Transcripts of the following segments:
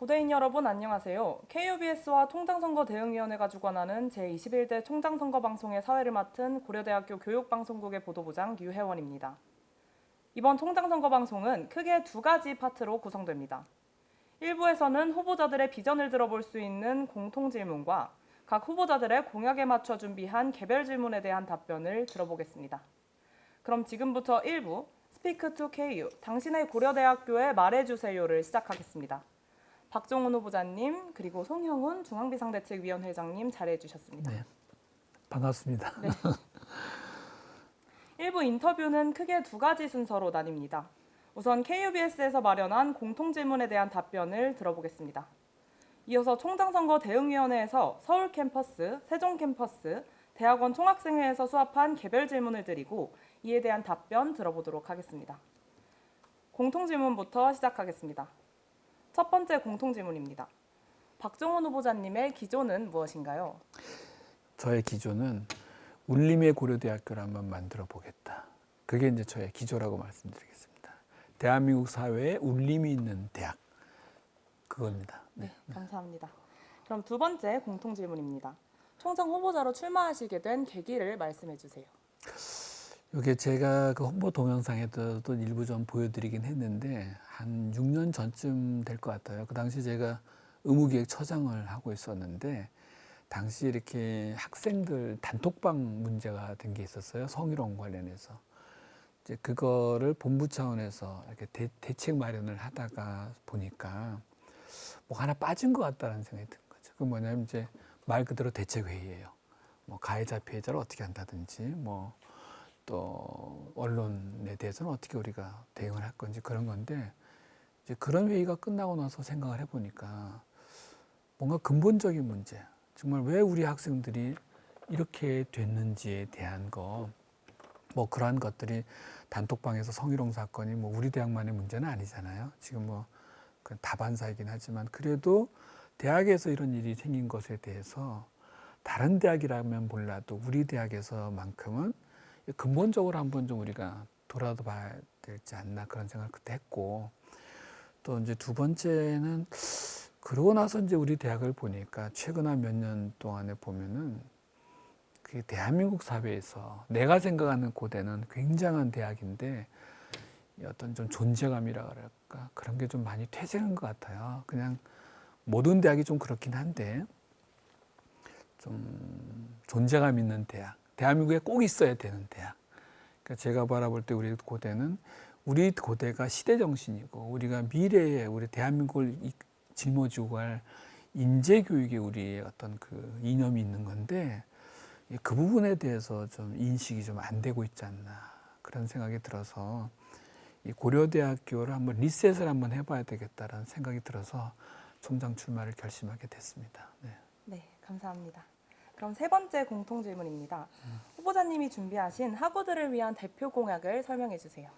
고대인 여러분 안녕하세요. KUBS와 총장선거 대응위원회가 주관하는 제21대 총장선거 방송의 사회를 맡은 고려대학교 교육방송국의 보도부장 유혜원입니다. 이번 총장선거 방송은 크게 두 가지 파트로 구성됩니다. 1부에서는 후보자들의 비전을 들어볼 수 있는 공통질문과 각 후보자들의 공약에 맞춰 준비한 개별 질문에 대한 답변을 들어보겠습니다. 그럼 지금부터 1부 스피크 투 KU, 당신의 고려대학교에 말해주세요를 시작하겠습니다. 박종훈 후보자님 그리고 송형훈 중앙비상대책위원회 회장님 자리해 주셨습니다. 네, 반갑습니다. 네. 1부 인터뷰는 크게 두 가지 순서로 나뉩니다. 우선 KUBS에서 마련한 공통질문에 대한 답변을 들어보겠습니다. 이어서 총장선거 대응위원회에서 서울 캠퍼스, 세종 캠퍼스, 대학원 총학생회에서 수합한 개별 질문을 드리고 이에 대한 답변 들어보도록 하겠습니다. 공통질문부터 시작하겠습니다. 첫 번째 공통질문입니다. 박종훈 후보자님의 기조는 무엇인가요? 저의 기조는 울림의 고려대학교를 한번 만들어 보겠다. 그게 이제 저의 기조라고 말씀드리겠습니다. 대한민국 사회에 울림이 있는 대학, 그겁니다. 네, 감사합니다. 그럼 두 번째 공통질문입니다. 총장 후보자로 출마하시게 된 계기를 말씀해 주세요. 이게 제가 그 홍보 동영상에도 일부 좀 보여드리긴 했는데 한 6년 전쯤 될 것 같아요. 그 당시 제가 의무기획처장을 하고 있었는데 당시 이렇게 학생들 단톡방 문제가 된 게 있었어요. 성희롱 관련해서. 이제 그거를 본부 차원에서 이렇게 대책 마련을 하다가 보니까 뭐 하나 빠진 것 같다는 생각이 든 거죠. 그 뭐냐면 이제 말 그대로 대책회의예요. 뭐 가해자 피해자를 어떻게 한다든지 뭐 또 언론에 대해서는 어떻게 우리가 대응을 할 건지 그런 건데 이제 그런 회의가 끝나고 나서 생각을 해보니까 뭔가 근본적인 문제, 정말 왜 우리 학생들이 이렇게 됐는지에 대한 거, 뭐 그러한 것들이 단톡방에서 성희롱 사건이 뭐 우리 대학만의 문제는 아니잖아요. 지금 뭐 다반사이긴 하지만 그래도 대학에서 이런 일이 생긴 것에 대해서 다른 대학이라면 몰라도 우리 대학에서만큼은 근본적으로 한번 좀 우리가 돌아봐야 되지 않나 그런 생각을 그때 했고 또 이제 두 번째는 그러고 나서 이제 우리 대학을 보니까 최근 한 몇 년 동안에 보면은 그 대한민국 사회에서 내가 생각하는 고대는 굉장한 대학인데 어떤 좀 존재감이라 그럴까 그런 게 좀 많이 퇴색한 것 같아요. 그냥 모든 대학이 좀 그렇긴 한데 좀 존재감 있는 대학, 대한민국에 꼭 있어야 되는 대학. 그러니까 제가 바라볼 때 우리 고대는 우리 고대가 시대 정신이고 우리가 미래에 우리 대한민국을 짊어지고 갈 인재 교육에 우리의 어떤 그 이념이 있는 건데 그 부분에 대해서 좀 인식이 좀 안 되고 있지 않나 그런 생각이 들어서 이 고려대학교를 한번 리셋을 한번 해봐야 되겠다라는 생각이 들어서 총장 출마를 결심하게 됐습니다. 네, 감사합니다. 그럼 세 번째 공통질문입니다. 후보자님이 준비하신 학우들을 위한 대표 공약을 설명해 주세요.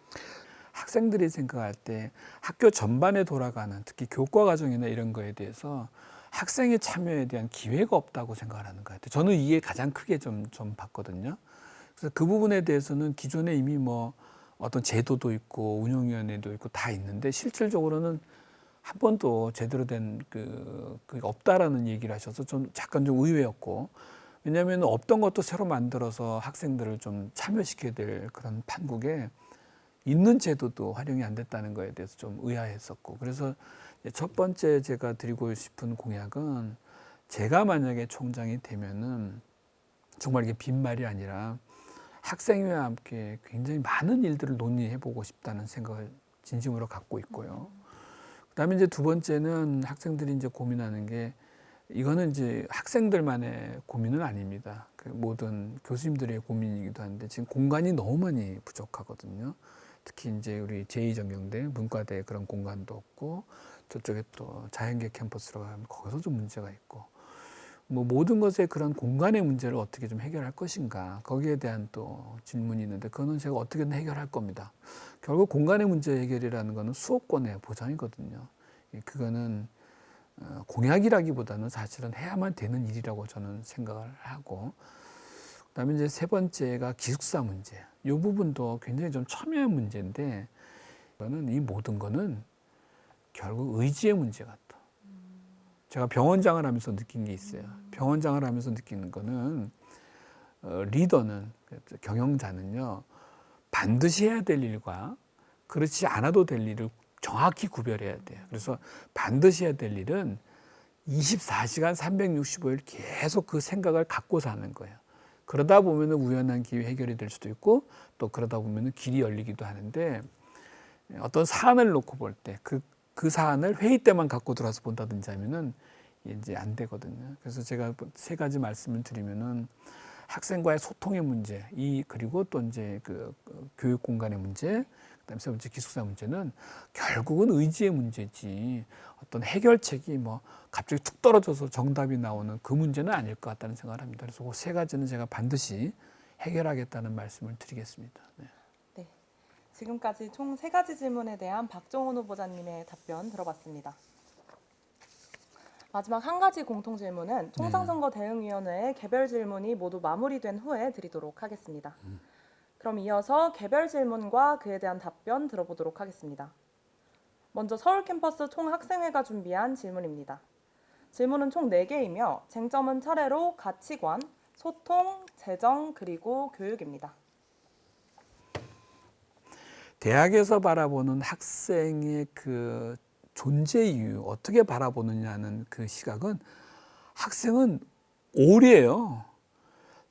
학생들이 생각할 때 학교 전반에 돌아가는 특히 교과 과정이나 이런 거에 대해서 학생의 참여에 대한 기회가 없다고 생각을 하는 것 같아요. 저는 이게 가장 크게 좀 봤거든요. 그래서 그 부분에 대해서는 기존에 이미 뭐 어떤 제도도 있고 운영위원회도 있고 다 있는데 실질적으로는 한 번도 제대로 된 그게 없다라는 얘기를 하셔서 좀 약간 좀 의외였고 왜냐하면 없던 것도 새로 만들어서 학생들을 좀 참여시켜야 될 그런 판국에 있는 제도도 활용이 안 됐다는 거에 대해서 좀 의아했었고 그래서 첫 번째 제가 드리고 싶은 공약은 제가 만약에 총장이 되면은 정말 이게 빈말이 아니라 학생회와 함께 굉장히 많은 일들을 논의해보고 싶다는 생각을 진심으로 갖고 있고요. 그다음에 이제 두 번째는 학생들이 이제 고민하는 게 이거는 이제 학생들만의 고민은 아닙니다. 그 모든 교수님들의 고민이기도 한데 지금 공간이 너무 많이 부족하거든요. 특히 이제 우리 제2전경대 문과대 그런 공간도 없고 저쪽에 또 자연계 캠퍼스로 가면 거기서 좀 문제가 있고 뭐 모든 것에 그런 공간의 문제를 어떻게 좀 해결할 것인가 거기에 대한 또 질문이 있는데 그거는 제가 어떻게든 해결할 겁니다. 결국 공간의 문제 해결이라는 거는 수호권의 보장이거든요. 그거는 공약이라기보다는 사실은 해야만 되는 일이라고 저는 생각을 하고 그다음에 이제 세 번째가 기숙사 문제. 이 부분도 굉장히 좀 첨예한 문제인데 이거는 이 모든 거는 결국 의지의 문제 같다. 제가 병원장을 하면서 느낀 게 있어요. 병원장을 하면서 느끼는 거는 리더는, 경영자는요, 반드시 해야 될 일과 그렇지 않아도 될 일을 정확히 구별해야 돼요. 그래서 반드시 해야 될 일은 24시간 365일 계속 그 생각을 갖고 사는 거예요. 그러다 보면 우연한 기회 해결이 될 수도 있고 또 그러다 보면 길이 열리기도 하는데, 어떤 사안을 놓고 볼 때 그 사안을 회의 때만 갖고 들어와서 본다든지 하면은 이제 안 되거든요. 그래서 제가 3가지 말씀을 드리면은 학생과의 소통의 문제, 그리고 또 이제 그 교육 공간의 문제, 그다음에 3번째 기숙사 문제는 결국은 의지의 문제지 어떤 해결책이 뭐 갑자기 툭 떨어져서 정답이 나오는 그 문제는 아닐 것 같다는 생각을 합니다. 그래서 그 3가지는 제가 반드시 해결하겠다는 말씀을 드리겠습니다. 네. 네. 지금까지 총 3가지 질문에 대한 박종훈 후보자님의 답변 들어봤습니다. 마지막 한 가지 공통 질문은 총장선거 대응위원회의 개별 질문이 모두 마무리된 후에 드리도록 하겠습니다. 그럼 이어서 개별 질문과 그에 대한 답변 들어보도록 하겠습니다. 먼저 서울 캠퍼스 총학생회가 준비한 질문입니다. 질문은 총 4개이며 쟁점은 차례로 가치관, 소통, 재정, 그리고 교육입니다. 대학에서 바라보는 학생의 그 존재 이유, 어떻게 바라보느냐는 그 시각은, 학생은 올이에요.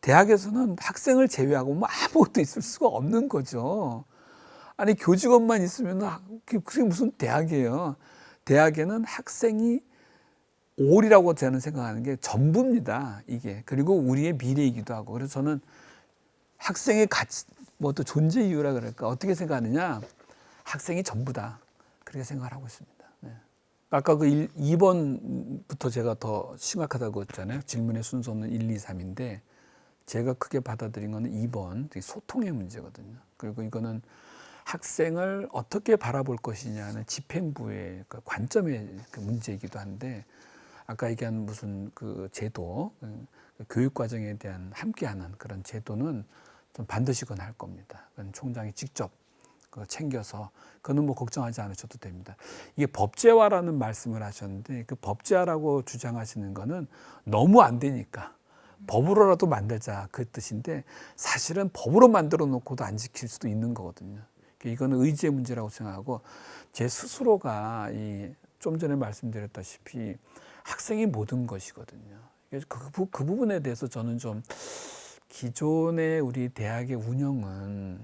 대학에서는 학생을 제외하고 뭐 아무것도 있을 수가 없는 거죠. 아니, 교직원만 있으면 그게 무슨 대학이에요. 대학에는 학생이 올이라고 저는 생각하는 게 전부입니다. 이게. 그리고 우리의 미래이기도 하고. 그래서 저는 학생의 가치, 뭐 또 존재 이유라 그럴까, 어떻게 생각하느냐, 학생이 전부다, 그렇게 생각을 하고 있습니다. 네. 아까 그 2번부터 제가 더 심각하다고 했잖아요. 질문의 순서는 1, 2, 3인데 제가 크게 받아들인 거는 2번, 소통의 문제거든요. 그리고 이거는 학생을 어떻게 바라볼 것이냐는 집행부의 그 관점의 그 문제이기도 한데, 아까 얘기한 무슨 그 제도, 교육 과정에 대한 함께하는 그런 제도는 좀 반드시 그건 할 겁니다. 그건 총장이 직접 그거 챙겨서, 그거는 뭐 걱정하지 않으셔도 됩니다. 이게 법제화라는 말씀을 하셨는데, 그 법제화라고 주장하시는 거는 너무 안 되니까 법으로라도 만들자, 그 뜻인데, 사실은 법으로 만들어 놓고도 안 지킬 수도 있는 거거든요. 이거는 의지의 문제라고 생각하고, 제 스스로가 좀 전에 말씀드렸다시피 학생이 모든 것이거든요. 그래서 그 부분에 대해서 저는 좀 기존의 우리 대학의 운영은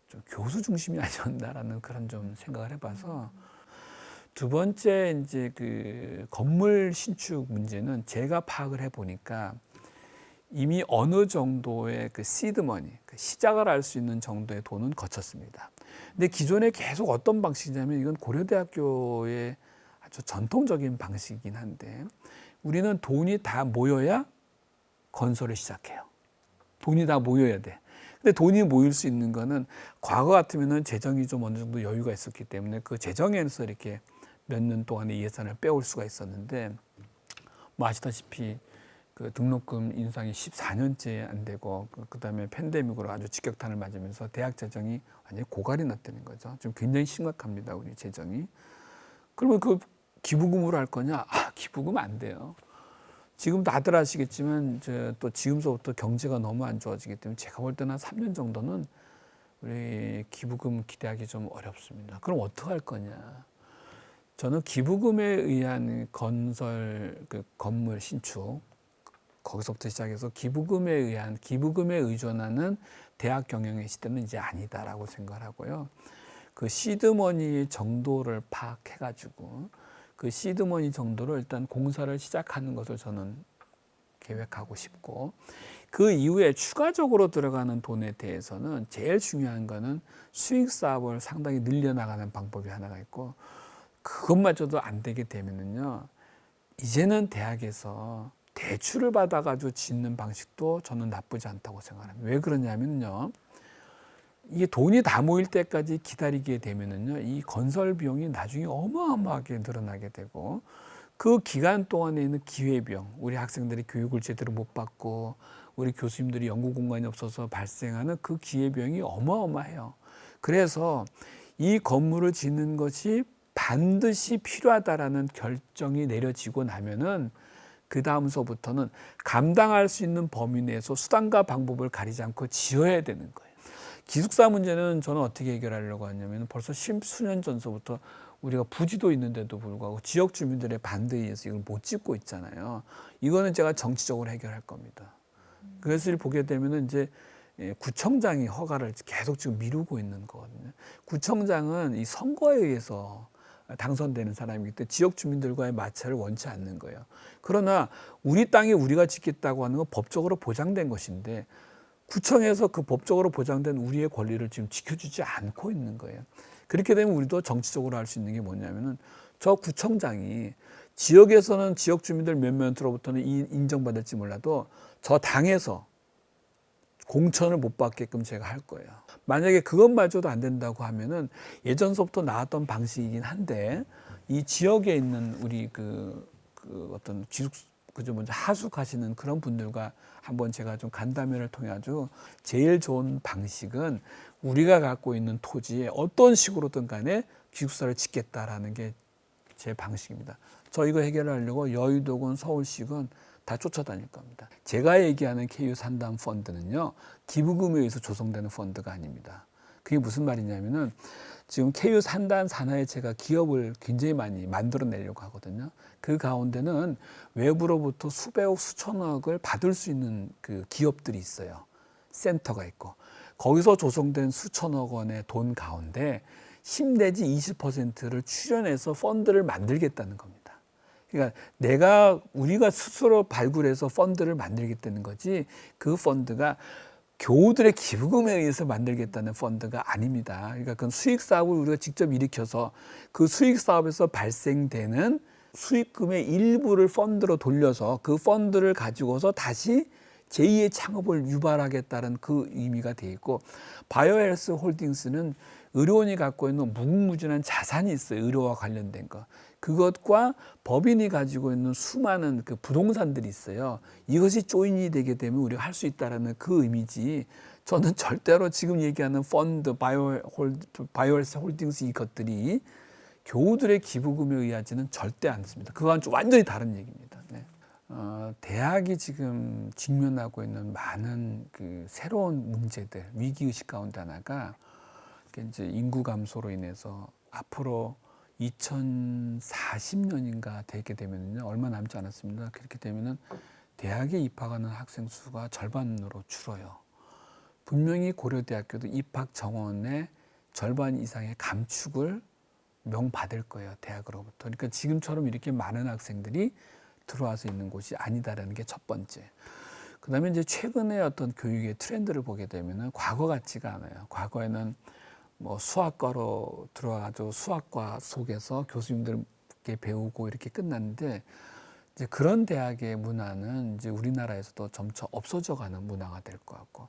좀 교수 중심이 아니었나라는 그런 좀 생각을 해봐서, 2번째 이제 그 건물 신축 문제는 제가 파악을 해보니까 이미 어느 정도의 그 시드머니, 그 시작을 할 수 있는 정도의 돈은 거쳤습니다. 근데 기존에 계속 어떤 방식이냐면, 이건 고려대학교의 아주 전통적인 방식이긴 한데, 우리는 돈이 다 모여야 건설을 시작해요. 돈이 다 모여야 돼. 근데 돈이 모일 수 있는 거는, 과거 같으면은 재정이 좀 어느 정도 여유가 있었기 때문에 그 재정에서 이렇게 몇 년 동안의 예산을 빼올 수가 있었는데, 뭐 아시다시피 그 등록금 인상이 14년째 안 되고, 그다음에 팬데믹으로 아주 직격탄을 맞으면서 대학 재정이 완전히 고갈이 났다는 거죠. 좀 굉장히 심각합니다, 우리 재정이. 그러면 그 기부금으로 할 거냐? 기부금 안 돼요. 지금 다들 아시겠지만 또 지금서부터 경제가 너무 안 좋아지기 때문에 제가 볼 때는 한 3년 정도는 우리 기부금 기대하기 좀 어렵습니다. 그럼 어떻게 할 거냐? 저는 기부금에 의한 건설, 그 건물 신축, 거기서부터 시작해서 기부금에 의존하는 대학 경영의 시대는 이제 아니다라고 생각을 하고요. 그 시드머니 정도를 파악해가지고 그 시드머니 정도로 일단 공사를 시작하는 것을 저는 계획하고 싶고, 그 이후에 추가적으로 들어가는 돈에 대해서는 제일 중요한 거는 수익 사업을 상당히 늘려나가는 방법이 하나가 있고, 그것마저도 안 되게 되면은요, 이제는 대학에서 대출을 받아가지고 짓는 방식도 저는 나쁘지 않다고 생각합니다. 왜 그러냐면요, 이게 돈이 다 모일 때까지 기다리게 되면은요, 이 건설 비용이 나중에 어마어마하게 늘어나게 되고, 그 기간 동안에 있는 기회비용, 우리 학생들이 교육을 제대로 못 받고 우리 교수님들이 연구 공간이 없어서 발생하는 그 기회비용이 어마어마해요. 그래서 이 건물을 짓는 것이 반드시 필요하다라는 결정이 내려지고 나면은 그 다음서부터는 감당할 수 있는 범위 내에서 수단과 방법을 가리지 않고 지어야 되는 거예요. 기숙사 문제는 저는 어떻게 해결하려고 하냐면 벌써 십수년 전서부터 우리가 부지도 있는데도 불구하고 지역 주민들의 반대에 의해서 이걸 못 짓고 있잖아요. 이거는 제가 정치적으로 해결할 겁니다. 그것을 보게 되면은 이제 구청장이 허가를 계속 지금 미루고 있는 거거든요. 구청장은 이 선거에 의해서 당선되는 사람이기 때문에 지역 주민들과의 마찰을 원치 않는 거예요. 그러나 우리 땅에 우리가 짓겠다고 하는 건 법적으로 보장된 것인데 구청에서 그 법적으로 보장된 우리의 권리를 지금 지켜주지 않고 있는 거예요. 그렇게 되면 우리도 정치적으로 할 수 있는 게 뭐냐면은 저 구청장이 지역에서는 지역 주민들 몇몇으로부터는 인정받을지 몰라도 저 당에서 공천을 못 받게끔 제가 할 거예요. 만약에 그것마저도 안 된다고 하면은 예전서부터 나왔던 방식이긴 한데 이 지역에 있는 우리 어떤 그저 먼저 하숙하시는 그런 분들과 한번 제가 좀 간담회를 통해 가지고 제일 좋은 방식은 우리가 갖고 있는 토지에 어떤 식으로든 간에 기숙사를 짓겠다라는 게 제 방식입니다. 저 이거 해결하려고 여의도군, 서울시군 다 쫓아다닐 겁니다. 제가 얘기하는 KU 산단 펀드는요, 기부금에 의해서 조성되는 펀드가 아닙니다. 그게 무슨 말이냐면은 지금 KU 산단 산하에 제가 기업을 굉장히 많이 만들어내려고 하거든요. 그 가운데는 외부로부터 수백억, 수천억을 받을 수 있는 그 기업들이 있어요. 센터가 있고. 거기서 조성된 수천억 원의 돈 가운데 10 내지 20%를 출연해서 펀드를 만들겠다는 겁니다. 그러니까 우리가 스스로 발굴해서 펀드를 만들겠다는 거지 그 펀드가 교우들의 기부금에 의해서 만들겠다는 펀드가 아닙니다. 그러니까 그건 수익 사업을 우리가 직접 일으켜서 그 수익 사업에서 발생되는 수익금의 일부를 펀드로 돌려서 그 펀드를 가지고서 다시 제2의 창업을 유발하겠다는 그 의미가 돼 있고, 바이오헬스 홀딩스는 의료원이 갖고 있는 무궁무진한 자산이 있어요. 의료와 관련된 거. 그것과 법인이 가지고 있는 수많은 그 부동산들이 있어요. 이것이 조인이 되게 되면 우리가 할 수 있다는 그 의미지. 저는 절대로 지금 얘기하는 펀드, 바이오헬스 홀딩스 이것들이 교우들의 기부금에 의하지는 절대 않습니다. 그건 좀 완전히 다른 얘기입니다. 네. 대학이 지금 직면하고 있는 많은 그 새로운 문제들, 위기의식 가운데 하나가 이제 인구 감소로 인해서 앞으로 2040년인가 되게 되면요, 얼마 남지 않았습니다. 그렇게 되면은 대학에 입학하는 학생 수가 절반으로 줄어요. 분명히 고려대학교도 입학 정원의 절반 이상의 감축을 명받을 거예요, 대학으로부터. 그러니까 지금처럼 이렇게 많은 학생들이 들어와서 있는 곳이 아니다라는 게 첫 번째. 그다음에 이제 최근에 어떤 교육의 트렌드를 보게 되면은 과거 같지가 않아요. 과거에는 뭐 수학과로 들어가서 수학과 속에서 교수님들께 배우고 이렇게 끝났는데, 이제 그런 대학의 문화는 이제 우리나라에서도 점차 없어져가는 문화가 될 것 같고,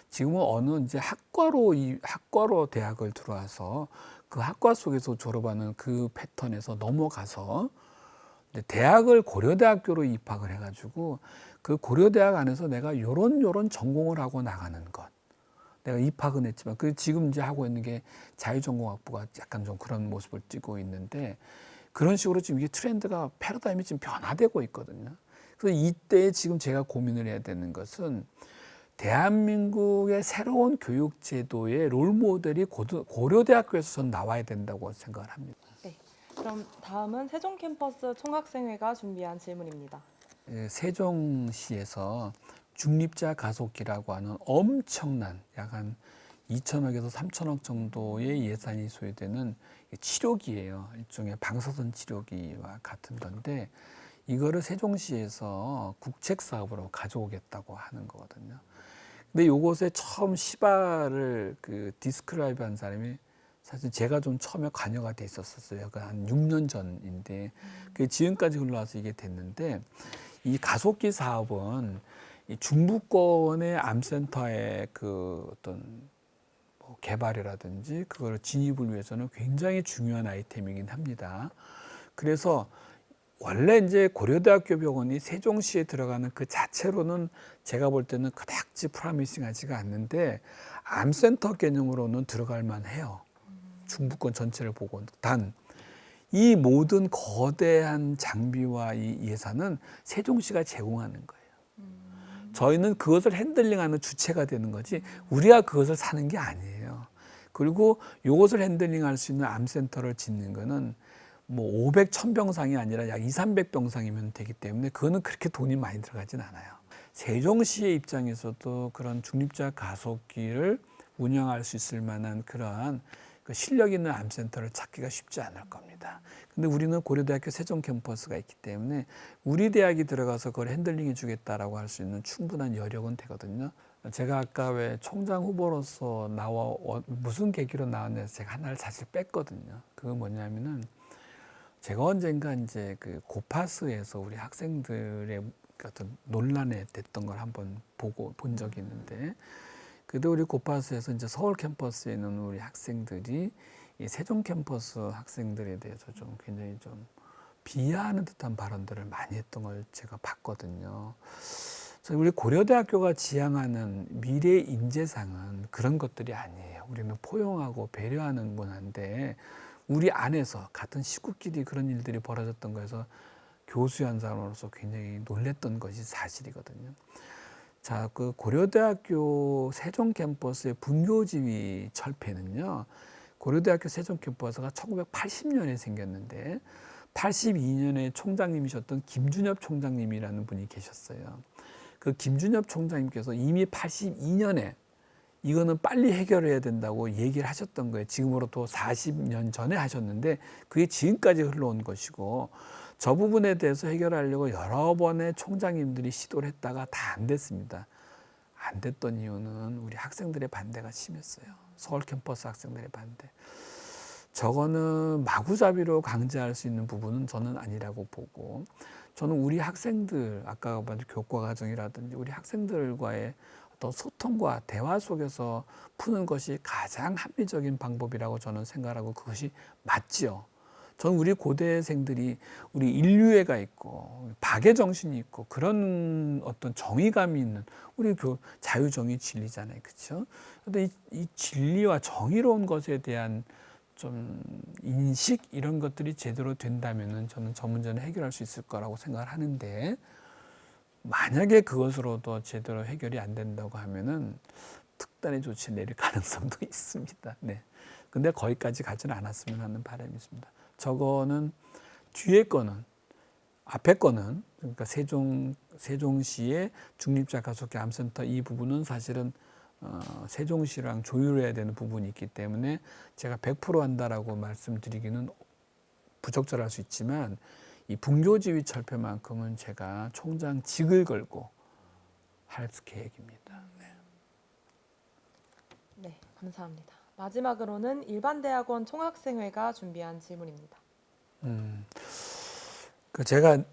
지금은 어느 이제 학과로 대학을 들어와서 그 학과 속에서 졸업하는 그 패턴에서 넘어가서 대학을 고려대학교로 입학을 해가지고 그 고려대학 안에서 내가 요런 전공을 하고 나가는 것. 내가 입학은 했지만 그 지금 이제 하고 있는 게 자유전공학부가 약간 좀 그런 모습을 띠고 있는데, 그런 식으로 지금 이게 트렌드가 패러다임이 지금 변화되고 있거든요. 그래서 이때 지금 제가 고민을 해야 되는 것은 대한민국의 새로운 교육 제도의 롤 모델이 고려대학교에서 전 나와야 된다고 생각을 합니다. 네. 그럼 다음은 세종 캠퍼스 총학생회가 준비한 질문입니다. 세종시에서 중립자 가속기라고 하는 엄청난 약 한 2천억에서 3천억 정도의 예산이 소요되는 치료기예요. 일종의 방사선 치료기와 같은 건데, 이거를 세종시에서 국책 사업으로 가져오겠다고 하는 거거든요. 근데 요것에 처음 시발을 디스크라이브 한 사람이 사실 제가 좀 처음에 관여가 돼 있었어요. 한 6년 전인데, 지금까지 흘러와서 이게 됐는데, 이 가속기 사업은 이 중부권의 암센터의 그 어떤 뭐 개발이라든지 그걸 진입을 위해서는 굉장히 중요한 아이템이긴 합니다. 그래서 원래 이제 고려대학교 병원이 세종시에 들어가는 그 자체로는 제가 볼 때는 그닥지 프라미싱하지가 않는데, 암센터 개념으로는 들어갈 만해요. 중부권 전체를 보고. 단 이 모든 거대한 장비와 이 예산은 세종시가 제공하는 거예요. 저희는 그것을 핸들링하는 주체가 되는 거지 우리가 그것을 사는 게 아니에요. 그리고 이것을 핸들링할 수 있는 암센터를 짓는 거는 뭐 500, 1000병상이 아니라 약 2, 300병상이면 되기 때문에 그거는 그렇게 돈이 많이 들어가진 않아요. 세종시의 입장에서도 그런 중립자 가속기를 운영할 수 있을 만한 그러한 그 실력 있는 암센터를 찾기가 쉽지 않을 겁니다. 근데 우리는 고려대학교 세종 캠퍼스가 있기 때문에 우리 대학이 들어가서 그걸 핸들링해 주겠다라고 할 수 있는 충분한 여력은 되거든요. 제가 아까 왜 총장 후보로서 무슨 계기로 나왔냐서 제가 하나를 사실 뺐거든요. 그건 뭐냐면은 제가 언젠가 이제 그 고파스에서 우리 학생들의 어떤 논란에 됐던 걸 한번 본 적이 있는데 그때 우리 고파스에서 이제 서울 캠퍼스에 있는 우리 학생들이 이 세종 캠퍼스 학생들에 대해서 좀 굉장히 좀 비하하는 듯한 발언들을 많이 했던 걸 제가 봤거든요. 그래서 우리 고려대학교가 지향하는 미래 인재상은 그런 것들이 아니에요. 우리는 포용하고 배려하는 문화인데 우리 안에서 같은 식구끼리 그런 일들이 벌어졌던 거에서 교수한 사람으로서 굉장히 놀랬던 것이 사실이거든요. 자, 그 고려대학교 세종 캠퍼스의 분교지휘 철폐는요. 고려대학교 세종 캠퍼스가 1980년에 생겼는데 82년에 총장님이셨던 김준엽 총장님이라는 분이 계셨어요. 그 김준엽 총장님께서 이미 82년에 이거는 빨리 해결해야 된다고 얘기를 하셨던 거예요. 지금으로부터 40년 전에 하셨는데 그게 지금까지 흘러온 것이고 저 부분에 대해서 해결하려고 여러 번의 총장님들이 시도를 했다가 다 안 됐습니다. 안 됐던 이유는 우리 학생들의 반대가 심했어요. 서울 캠퍼스 학생들의 반대. 저거는 마구잡이로 강제할 수 있는 부분은 저는 아니라고 보고 저는 우리 학생들, 아까 말한 교과 과정이라든지 우리 학생들과의 어떤 소통과 대화 속에서 푸는 것이 가장 합리적인 방법이라고 저는 생각하고 그것이 맞지요. 저는 우리 고대생들이 우리 인류애가 있고 박애 정신이 있고 그런 어떤 정의감이 있는 우리 자유, 정의, 진리잖아요, 그렇죠? 그런데 이 진리와 정의로운 것에 대한 좀 인식 이런 것들이 제대로 된다면은 저는 저 문제는 해결할 수 있을 거라고 생각을 하는데 만약에 그것으로도 제대로 해결이 안 된다고 하면은 특단의 조치를 내릴 가능성도 있습니다. 네. 근데 거기까지 가지는 않았으면 하는 바람이 있습니다. 저거는 뒤에 거는 앞에 거는 그러니까 세종시의 중립자 가속기 암센터 이 부분은 사실은 세종시랑 조율해야 되는 부분이 있기 때문에 제가 100% 한다라고 말씀드리기는 부적절할 수 있지만 이 분교지휘 철폐만큼은 제가 총장직을 걸고 할 계획입니다. 네. 네, 감사합니다. 마지막으로는 일반대학원 총학생회가 준비한 질문입니다. 그 제가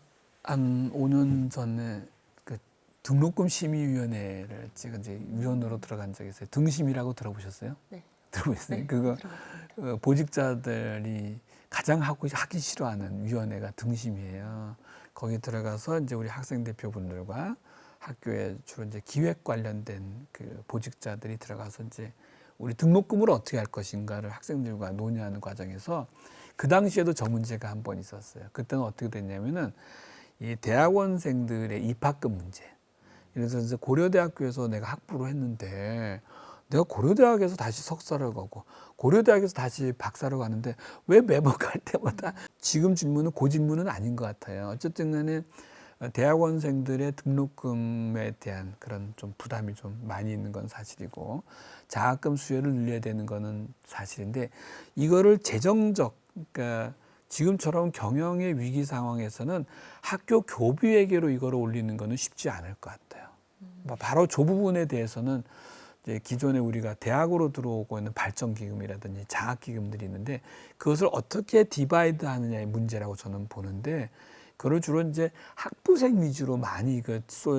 한 5년 전에 그 등록금 심의위원회를 제가 이제 위원으로 들어간 적이 있어요. 등심이라고 들어보셨어요? 네. 들어보셨어요? 네, 그거 들어봤습니다. 보직자들이 가장 하기 싫어하는 위원회가 등심이에요. 거기 들어가서 이제 우리 학생 대표분들과 학교에 주로 이제 기획 관련된 그 보직자들이 들어가서 이제 우리 등록금을 어떻게 할 것인가를 학생들과 논의하는 과정에서 그 당시에도 저 문제가 한 번 있었어요. 그때는 어떻게 됐냐면은 이 대학원생들의 입학금 문제. 그래서 이제 고려대학교에서 내가 학부를 했는데 내가 고려대학에서 다시 석사를 가고 고려대학에서 다시 박사를 가는데 왜 매번 갈 때마다 지금 질문은 그 질문은 아닌 것 같아요. 어쨌든 간에 대학원생들의 등록금에 대한 그런 좀 부담이 좀 많이 있는 건 사실이고 장학금 수요를 늘려야 되는 거는 사실인데 이거를 재정적 그러니까 지금처럼 경영의 위기 상황에서는 학교 교부회계로 이거를 올리는 거는 쉽지 않을 것 같아요. 바로 저 부분에 대해서는 이제 기존에 우리가 대학으로 들어오고 있는 발전기금이라든지 장학기금들이 있는데 그것을 어떻게 디바이드 하느냐의 문제라고 저는 보는데 그걸 주로 이제 학부생 위주로 많이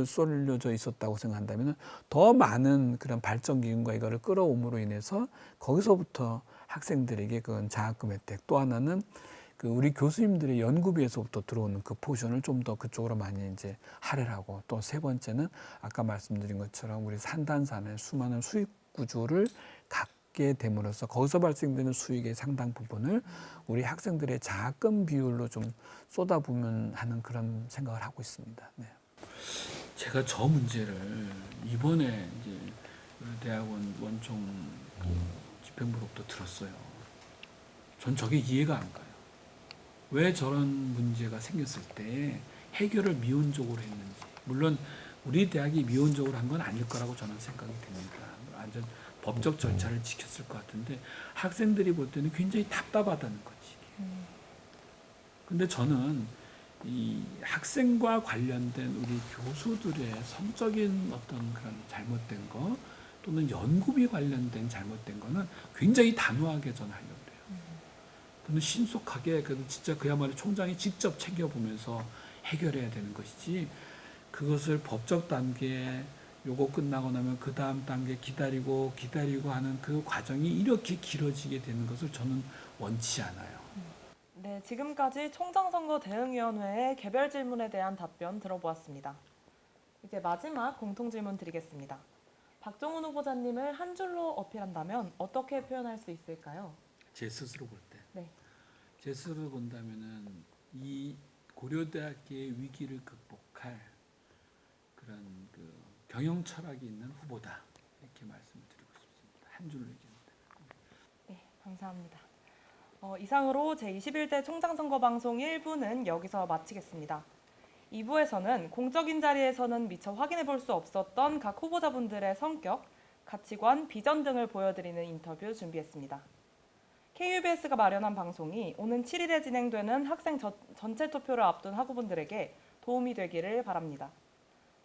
쏠려져 있었다고 생각한다면 더 많은 그런 발전기금과 이거를 끌어옴으로 인해서 거기서부터 학생들에게 그건 장학금 혜택 또 하나는 그 우리 교수님들의 연구비에서부터 들어오는 그 포션을 좀 더 그쪽으로 많이 이제 할애하고 또 세 번째는 아까 말씀드린 것처럼 우리 산단산의 수많은 수익 구조를 받게 됨으로써 거기서 발생되는 수익의 상당 부분을 우리 학생들의 자금 비율로 좀 쏟아부으면 하는 그런 생각을 하고 있습니다. 네. 제가 저 문제를 이번에 이제 대학원 원총 집행부로부터 들었어요. 전 저게 이해가 안 가요. 왜 저런 문제가 생겼을 때 해결을 미온적으로 했는지. 물론 우리 대학이 미온적으로 한 건 아닐 거라고 저는 생각이 듭니다. 완전 법적 절차를 지켰을 것 같은데 학생들이 볼 때는 굉장히 답답하다는 거지. 근데 저는 이 학생과 관련된 우리 교수들의 성적인 어떤 그런 잘못된 거 또는 연구비 관련된 잘못된 거는 굉장히 단호하게 저는 하려고 그래요. 저는 신속하게 그래도 진짜 그야말로 총장이 직접 챙겨보면서 해결해야 되는 것이지 그것을 법적 단계 요거 끝나고 나면 그 다음 단계 기다리고 하는 그 과정이 이렇게 길어지게 되는 것을 저는 원치 않아요. 네, 지금까지 총장선거 대응위원회의 개별 질문에 대한 답변 들어보았습니다. 이제 마지막 공통 질문 드리겠습니다. 박종훈 후보자님을 한 줄로 어필한다면 어떻게 표현할 수 있을까요? 제 스스로 볼 때. 네. 제 스스로 본다면은 이 고려대학의 위기를 극복할 그런 그 경영 철학이 있는 후보다 이렇게 말씀을 드리고 싶습니다. 한 줄로 얘기합니다. 네, 감사합니다. 이상으로 제21대 총장선거 방송 1부는 여기서 마치겠습니다. 2부에서는 공적인 자리에서는 미처 확인해 볼 수 없었던 각 후보자분들의 성격, 가치관, 비전 등을 보여드리는 인터뷰 준비했습니다. KUBS가 마련한 방송이 오는 7일에 진행되는 학생 전체 투표를 앞둔 학우분들에게 도움이 되기를 바랍니다.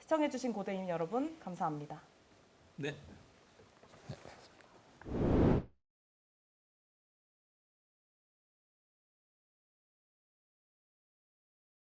시청해주신 고대인 여러분 감사합니다. 네.